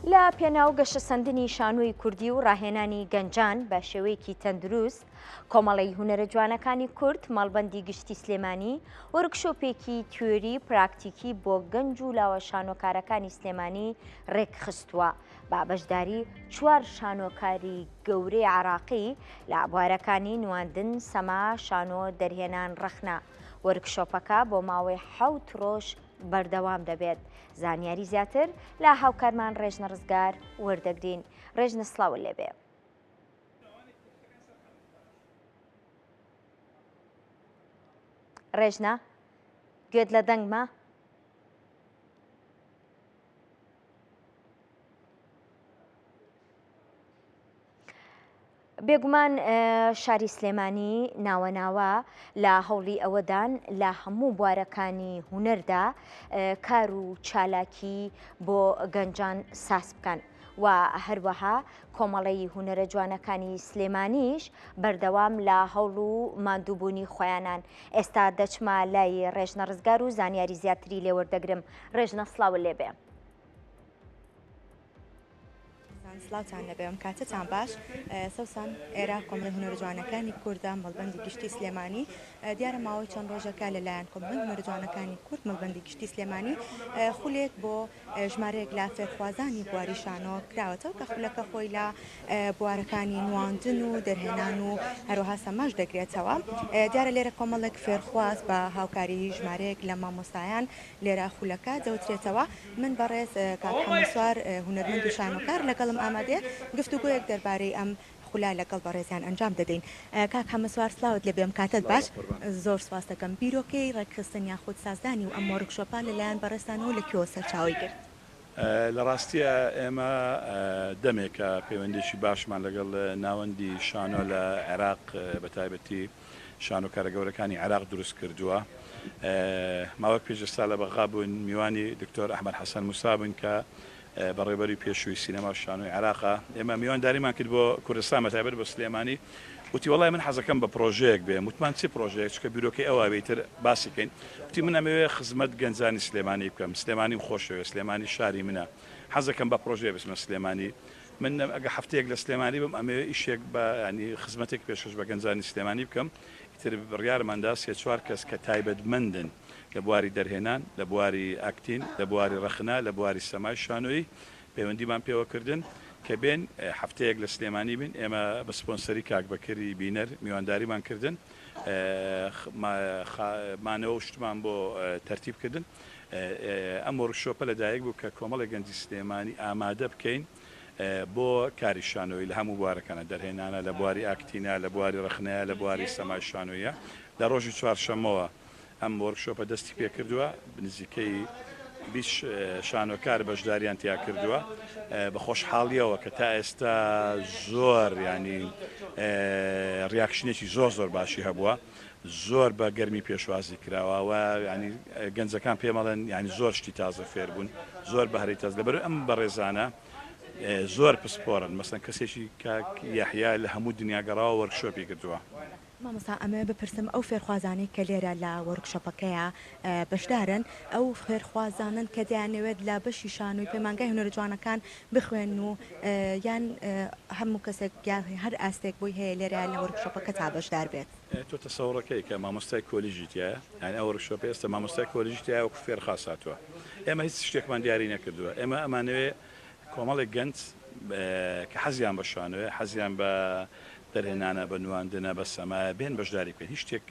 لە پێناو گەشە سەندنی شانۆی کوردی و ڕاهێنانی گەنجان بە شێوەیەکی تەندروست کۆمەڵی هونەرە جوانەکانی کورد مەڵبەندی گشتی سلێمانی وەرکشۆپێکی تیۆری پراکتیکی بۆ گەنج و لاوە شانۆکارەکانی سلێمانی ڕێکخستووە با بەشداری 4 شانۆکاری گەورەی عراقی لە ئابوارەکانی نواندن سەما شانۆ دەرهێنان ڕەخنا. وەرکشۆپەکە بۆ ماوەی 7 ڕۆژ بەردەوام دەبێت. زانیاری زیاتر لە هاوکارمان ڕێژنە ڕزگار وەردەگرین. ڕێژنە سڵاو لێبێ. ڕێژنە گوێت لە دەنگمە؟ بێگومان شاری سلێمانی ناوەناوە لە هەوڵی ئەوەدان لە هەموو بوارەکانی هونەردا کار و چالاکی بۆ گەنجان ساس بکەن و هەروەها کۆمەڵی هونەرە جوانەکانی سلێمانیش بەردەوام لە هەوڵ و ماندووبوونی خۆیانان. ئێستا دەچمە لای ڕێژنە ڕزگار و زانیاری زیاتری لێوەردەگرم. ڕێژنە سڵاو لێبێ. سلااوان لەبێ ئەم کاتتان باش سەوسان ئێرا کۆمەڵی هونەرە جوانەکانی کوردە مەڵبەندی گشتی سلێمانی دیارە ماوەی چەند ڕۆژەکە لەلایەن کۆمەڵی هونەرە جوانەکانی کورد مەڵبەندی گشتی سلێمانی خولێک بۆ ژمارەیەک لا فێرخوازانی بواری شانۆ کراوەتەوە کە خولەکە خۆی لە بوارەکانی نواندن و دەرهێنان و هەروەها سەماش دەگرێتەوە. دیارە لێرە کۆمەڵێک فێرخواز بە هاوکاری ژمارەیەک لە مامۆستایان لێرە خولەکە دەوترێتەوە. من بەڕێز کاک حەموسوار هونەرمەند و شانۆکار لەگەڵم ئامادەیە گفتوگویەک دەربارەی ئەم خولا لەگەڵ بەڕێزیان ئەنجام دەدەین. کاک حەموسوار سلااوت لەبێ ئەم کاتت باش. زۆر سواس دەکەم. بیرۆکەی ڕێکخستن یاخود سازدانی و ئەم وەرکشۆپە لەلایەن بەڕێستانەوە لەکوێوە سەرچاوی کرد؟ لە ڕاستیە ئێمە دەمێکە پەیوەندێکی باشمان لەگەڵ ناوەندی شانۆ لە عێراق بەتایبەتی شانۆکارە گەورەکانی عێراق دروست کردووە. ماوەک پێشستا لە بەغا بوون میوانی دکتۆر ئەحمەد حەسەن موسا بوون کە بەڕێبەری پێشووی سینەما شانۆی عێراقا. ئێمە میوانداریمان کرد بۆ کوردستان بەتایبەت بە سلێمانی. وتی وڵای من حەزەکەم بە پرۆژەیەک بێ. وتمان چی پرۆژەیەک چکە بیرۆکەی ئەوە بێتر باسی بکەین. وتی من ئەمەوێ خزمەت گەنجانی سلێمانی بکەم. سلێمانیم خۆشەوێ، سلێمانی شاری منە. حەزەکەم بە پرۆژەیە بچمە سلێمانی. من ئەگە هەفتەیەک لە سلێمانی بم ئەمەوێ ئیشێک بە ینی خزمەتێک پێشکەش بە گەنجانی سلێمانی بکەم. ئیتر بڕیارماندا 3-4 کەس کە تایبەتمەندن لە بواری دەرهێنان، لە بواری ئاکتین، لە بواری ڕەخنا، لە بواری سەمای شانۆیی پەیوەندیمان پێوەکردن کە بێن هەفتەیەک لە سلێمانی بین. ئێمە بە سپۆنسەری کاک بەکری بینەر میوانداریمان کردن، مانەوە شتمان بۆ تەرتیبکردن. ئەم وەرکشۆپە لەدایک بوو کە کۆمەڵی گەنجی سلێمانی ئامادە بکەین بۆ کاری شانۆیی لە هەموو بوارەکانە دەرهێنانە، لە بواری ئاکتینە، لە بواری ڕەخنەیە، لە بواری سەمای شانۆیە. لە ڕۆژی چوارشەمەوە ئەم وەرکشۆپە دەستی پێ کردووە. بنزیکەی 20 شانۆکار بەشداریان تیا کردووە بە خۆشحاڵیەوە کە تا ئێستا زۆر ینی ڕیاکشنێکی زۆر باشی هەبووە. زۆر بە گەرمی پێشوازی کراوە ینی گەنجەکان پێمەڵێن ینی زۆر شتی تازە فێر بوون، زۆر بەهرەی تاز لەبەر ئەم بەڕێزانە زۆر پسپۆرن. مەسەن کەسێکی کاک یاحیا لە هەموو دنیا گەڕاوە وەرکشۆپی کردووە. مامۆستا ئەمە بپرسم ئەو فێرخوازانی کە لێرە لە وەرکشۆپەکەیە بەشدارن ئەو فێرخوازانن کە دەیانەوێت لە بەشی شانۆی پەیمانگای هونەرە جوانەکان بخوێن و یان هەموو کەسێک هەر ئاستێک بۆی هەیە لێرە لە وەرکشۆپەکە تا بەشدار بێت؟ تۆ تەسەوڕەکەی کە مامۆستای کۆلیژیتیایە، یان ئەو وەرکشۆپە ئێستا مامۆستای کۆلیژیتیایە وەکو فێرخواز هاتووە. ئێمە هیچ شتێکمان دیاری نەکردووە. ئێمە ئەمانەوێ کۆمەڵێک گەنج کە حەزیان بە شانۆیە، حەزیان بە دەرهێنانە، بە نواندنە، بە سەمایە بێن بەشداری بکەین. هیچ شتێک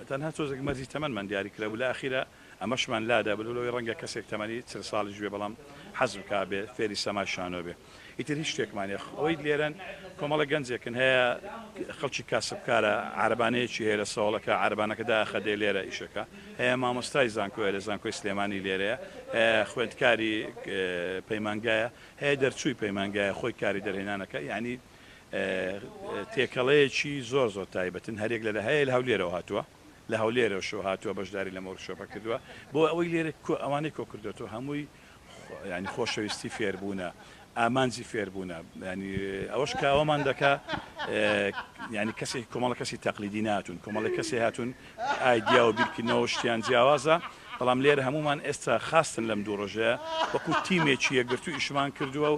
تەنها تۆزێک مەرجی تەمەنمان دیاری کرا و لە ئەخیرە ئەمەشمان لادا بلەوەی ڕەنگە کەسێک تەمەنی 40 ساڵیش بێ بەڵام حەز بکا بێ فێری سەمای شانۆ بێ. ئیتر هیچ شتێکمانێ ئەوەی لێرەن کۆمەڵە گەنجێکن هەیە خەڵکی کاسبکارە عارەبانەیەکی هەیە لە سەوڵەکە عارەبانەکە داخەدێ لێرە ئیشەکە هەیە، مامۆستای زانکۆیە لە زانکۆی سلێمانی لێرەیە، خوێندکاری پەیمانگایە، هەیە دەرچووی پەیمانگایە خۆی کاری دەرهێنانەکە. یعنی تێکەڵەیەکی زۆر تایبەتن. هەرێک لە هەیە لە هەولێرەوە هاتووە، لە هەولێرەوە شۆ هاتووە بەشداری لە وەرکشۆپە کردووە بۆ ئەوەی لێرە ئەوانەی کۆ کردوێتەوە هەمووی ینی خۆشەویستی فێربوونە، ئامانجی فێربوونە. ینی ئەوەش کە ئەوەمان دەکا ینی کەسێک کۆمەڵە کەسی تەقلیدی ناتون، کۆمەڵی کەسێ هاتون ئایدیا و بیرکردنەوە شتیان جیاوازە بەڵام لێرە هەمومان ئێستا خاستن لەم دوو ڕۆژەیە وەکو تیمێکی یەکگرتو ئیشمان کردووە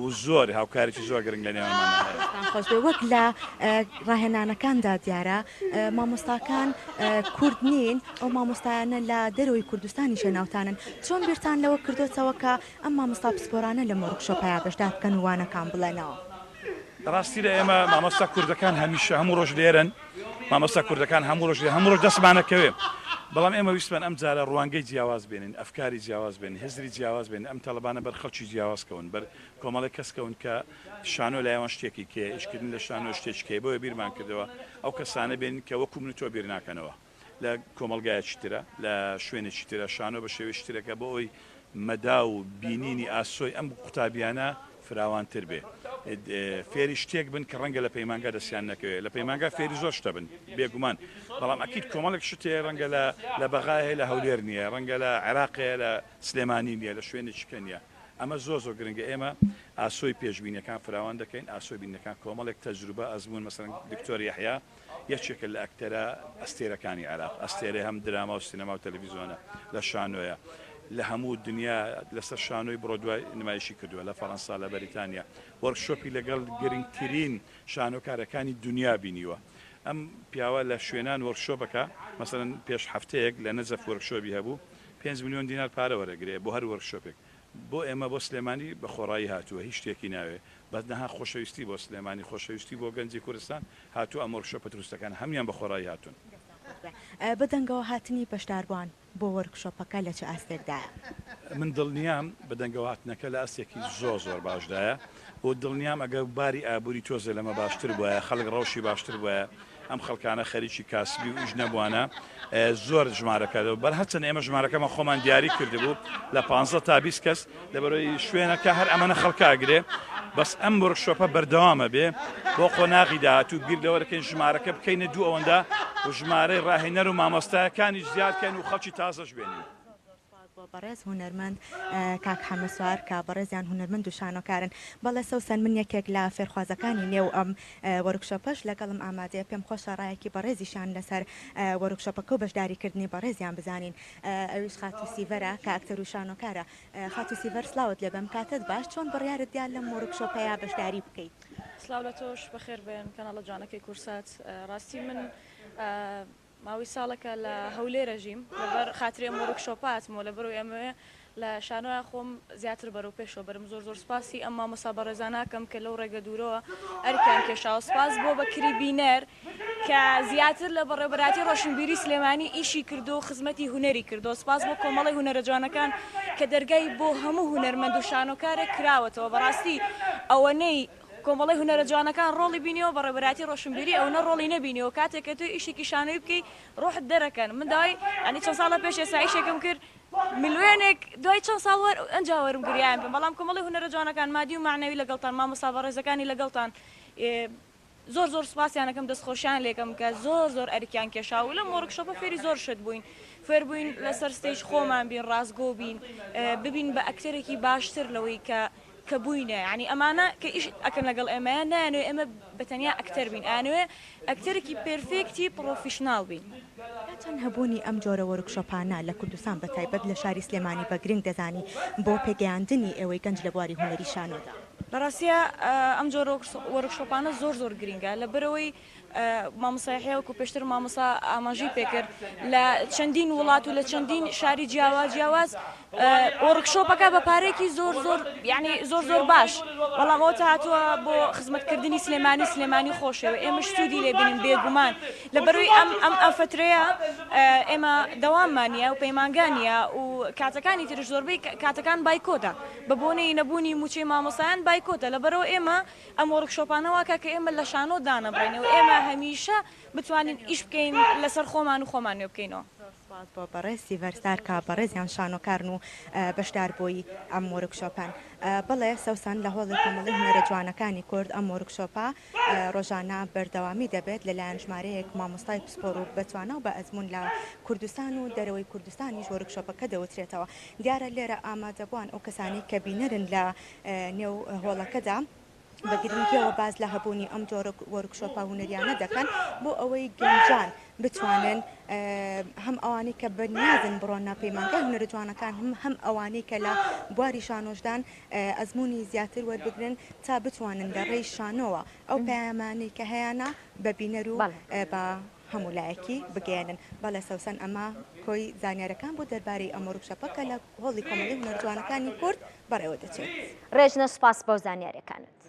و زۆر هاوکارێکی زۆر گرنگ لە نێوانمانە هەیە. خۆش بێ وەک لە ڕاهێنانەکاندا دیارە مامۆستاکان کورد نین ئەو مامۆستایانە لە دەرەوەی کوردستانی شەناوتانن چۆن بیرتان لەوە کردوتەوە کە ئەم مامۆستا پسپۆرانە لە وەرکشۆپەیە بەشدار بکەن و وانەکان بڵێنەوە. ڕاستی لە ئێمە مامۆستا کوردەکان هەمیشە هەموو ڕۆژ لێرن مامۆستا کوردەکان هەموو ڕۆژ دەستمانەکەوێ بەڵام ئێمە ویستمان ئەم جارە ڕوانگەی جیاواز بێنین ئەفکاری جیاواز بێن هزری جیاواز بێن ئەم تەڵەبانە بەر خەڵکی جیاوازکەون بەر کۆمەڵی کەسکەون کە شانۆ لایەوان شتێکی کێ ئیشکردن لە شانۆ شتێککێ بۆیە بیرمان کردەوە ئەو کەسانە بێن کە وەکو من تۆ بیر ناکەنەوە لە کۆمەلگایەکی ترە لە شوێنێکی ترە شانۆ بە شێوەی شتێکە بۆ ئەوی مەدا و بینینی ئاسۆی ئەم قوتابیانە فراوانتر بێ فێری شتێک بن کە ڕەنگە لە پەیمانگا دەستیان نەکەوێت لە پەیمانگا فێری زۆر شتە بن بێگومان بەڵام ئەکیید کۆمەڵێک شتێ ڕەنگە لە بەغایە لە هەولێر نییە ڕەنگە لە عێراقەیە لە سلێمانی نییە لە شوێنێکیکە نییە ئەمە زۆر گرنگە ئێمە ئاسۆی پێشبینیەکان فراوان دەکەین ئاسۆی بینەکان کۆمەڵێک تەجروبە ئەزمون مەسەن دکتۆر یەحیا یەکێکە لە ئەکتەرە ئەستێرەکانی عێراق ئەستێرە هەم دراما و سینەما و تەلەڤیزیۆنە لە شانۆیە لە هەموو دنیا لەسەر شانۆی بڕۆدوای نمایشی کردووە لە فەڕەنسا لە بەریتانیا وەرکشۆپی لەگەڵ گرنگترین شانۆکارەکانی دنیا بینیوە ئەم پیاوە لە شوێنان وەرکشۆپەکە مەسەرەن پێش هەفتەیەک لە نەجەف وەرکشۆپی هەبوو 5 میلیۆن دینار پارە وەرەگرێ بۆ هەر وەرکشۆپێک بۆ ئێمە بۆ سلێمانی بە خۆڕایی هاتووە هیچ شتێکی ناوێ بەدنەها خۆشەویستی بۆ سلێمانی خۆشەویستی بۆ گەنجی کوردستان هاتووە ئەم وەرکشۆپە دروستەکان هەمیان بە خۆڕایی هاتوون بەدەنگەوە هاتنی بەشداربووان بۆ وەرکشۆپەکە لە چه ئاستێکدایە من دڵنیام بەدەنگەوە هاتنەکە لە ئاستێکی زۆر باشدایە بۆ دڵنیام ئەگەر باری ئابووری تۆزە لەمە باشتر بووە خەڵک ڕەوشی باشتر بووە ئەم خەڵکانە خەریکی کاسبی و ئیش نەبووانە زۆر ژمارەکەەوە بەر هەچەند ئێمە ژمارەکەمە خۆمان دیاری کردبوو لە 15 تا 20 کەس لەبەرەوەی شوێنەکە هەر ئەمەنە خەڵکاگرێ بەس ئەم وەرکشۆپە بەردەوامە بێ بۆ قۆناغی داهاتوو بیر لەوە دەکەین ژمارەکە بکەینە دوو ئەوەندا و ژمارەی ڕاهێنەر و مامۆستایەکانی زیادکەن و خەڵکی تازەش بێنین. بەڕێز هونەرمەند کاک حەمە سوار کە بەڕێزیان هونەرمەند و شانۆکارن بەڵێ سەوسەن من یەکێک لە فێرخوازەکانی نێو ئەم وەرکشۆپەش لەگەڵم ئامادەیە پێم خۆشە ڕایەکی بەڕێزیشان لەسەر وەرکشۆپەکە و بەشداریکردنی بەڕێزیان بزانین ئەویش خاتو سیڤەرە کە ئەکتەر و شانۆکارە خاتو سیڤەر سلااوت لێ بەم کاتت باش چۆن بڕیارت دیان لەم وەرکشۆپەیە بەشداری بکەیت. سلااو لە تۆش بەخێر بێن کەناڵە جوانەکەی کورسات ڕاستی من ماوەی ساڵەکە لە هەولێرە ژیم لەبەر خاترێم وەرکشۆپاتمەوە لەبەرەوەی ئەمەوێ لە شانۆیان خۆم زیاتر بەرەو پێشەوە بەرم زۆر سپاسی ئەم مامۆستا بەڕێزاناکەم کە لەو ڕێگە دوورەوە ئەرکیان کێشاوە سپاس بۆ بەکری بینەر کە زیاتر لە بەڕێبەراتی ڕۆشنبیری سلێمانی ئیشی کردو و خزمەتی هونەری کردو سپاس بۆ کۆمەڵی هونەرە جوانەکان کە دەرگای بۆ هەموو هونەرمەند و شانۆکارێک کراوەتەوە بەڕاستی ئەوەنەی کۆمەڵی هونەرە جوانەکان ڕۆڵی بینیەوە بەڕێبەراتی ڕۆشنبیری ئەوە ڕۆڵی نەبینیەوە کاتێک کە توی ئیشێکی شانۆی بکەی ڕۆحت دەرەکەن من داوای ئەنی چەند ساڵە پێش ئێستا ئیشێکم کرد ملیۆنێک دوای چەند ساڵ ئەنجاوەرم گریان پێم بەڵام کۆمەڵی هونەرە جوانەکان مادی و معنەوی لەگەڵتان مامۆستا بەڕێزەکانی لەگەڵتان زۆر سپاسیانەکەم دەستخۆشیان لێکم کە زۆر ئەرکیان کێشاو لەم وەرکشۆپە فێری زۆر شت بووین فێر بووین لەسەر ستێج خۆمان بین ڕازگۆ بین ببین بە ئەکتەرێکی باشتر لەوەی کە بووینە ینی ئەمانە کە ئیش ئەکەن لەگەڵ ئێمەیە نانوێ ئێمە بەتەنیا ئەکتەر بین ئانوێ ئەکتەرێکی پێرفێکتی پرۆفیشناڵ بین. چەند هەبوونی ئەم جۆرە وەرکشۆپانە لە کوردستان بە تایبەت لە شاری سلێمانی بە گرنگ دەزانی بۆ پێگەیاندنی ئێوەی گەنج لە بواری هونەری شانۆدا. لە ڕاستیە ئەم جۆرە وەرکشۆپانە زۆر گرنگە لەبەرەوەی مامۆستا یەحیا و پێشتر مامۆستا ئاماژەی پێکرد لە چەندین وڵات و لە چەندین شاری جیاواز وەرکشۆپەکە بە پارێکی یعنی زۆر باش بەڵام ئەوە هاتووە بۆ خزمەتکردنی سلێمانی خۆشەوە ئێمە سوودی لێبینین بێگومان لەبەرەوەی ئەم ئەفترەیە ئێمە دەواممانە و پەیمانگانیە و کاتەکانی ترش زۆربەی کاتەکان بایکۆتە بە بۆنەی نەبوونی موچەی مامۆستایان بایکۆتە لەبەرەوە ئێمە ئەم وەرکشۆپانەوە کە ئێمە لە شانۆ دانەبڕێنەوە ئێمە هەمیشە بتوانین ئیش بکەین لەسەر خۆمان و خۆمان نوێ بکەینەوە. بۆ بەڕێزی ڤەرسار کە بەڕێزیان شانۆکارن و بەشدار بۆی ئەم وەرکشۆپان بڵێ سەوسان لە هۆڵی کۆمەڵی هونەرە جوانەکانی کورد ئەم وەرکشۆپە ڕۆژانە بەردەوامی دەبێت لەلایەن ژمارەیەک مامۆستای پسپۆر و بەتوانە و بە ئەزمون لە کوردستان و دەرەوەی کوردستانیش وەرکشۆپەکە دەوترێتەوە دیارە لێرە ئامادەبووان ئەو کەسانی کە بینەرن لە نێو هۆڵەکەدا بە گرنگیەوە باز لە هەبوونی ئەم جۆرە وەرکشۆپە هونەریانە دەکەن بۆ ئەوەی گەنجان بتوانن هەم ئەوانی کە بەنیازن بڕۆنا پەیمانگای هونەرە جوانەکان هەم ئەوانەی کە لە بواری شانۆژدان ئەزمموی زیاتر وەربگرن تا بتوانن لە ڕێی شانۆوە ئەو پەیامانەی کە هەیەە بەبینەر و بە هەمولایەکی بگەێنن بەڵە سەوسەن ئەمە کۆی زانیارەکان بۆ دەربارەی ئەمە ڕوکشەپەکە لە هۆڵی کۆمەڵی هونەرجوانەکانی کورد بەڕێوە دەچێت. ڕێژنە سوپاس بەو زانیاریەکانت.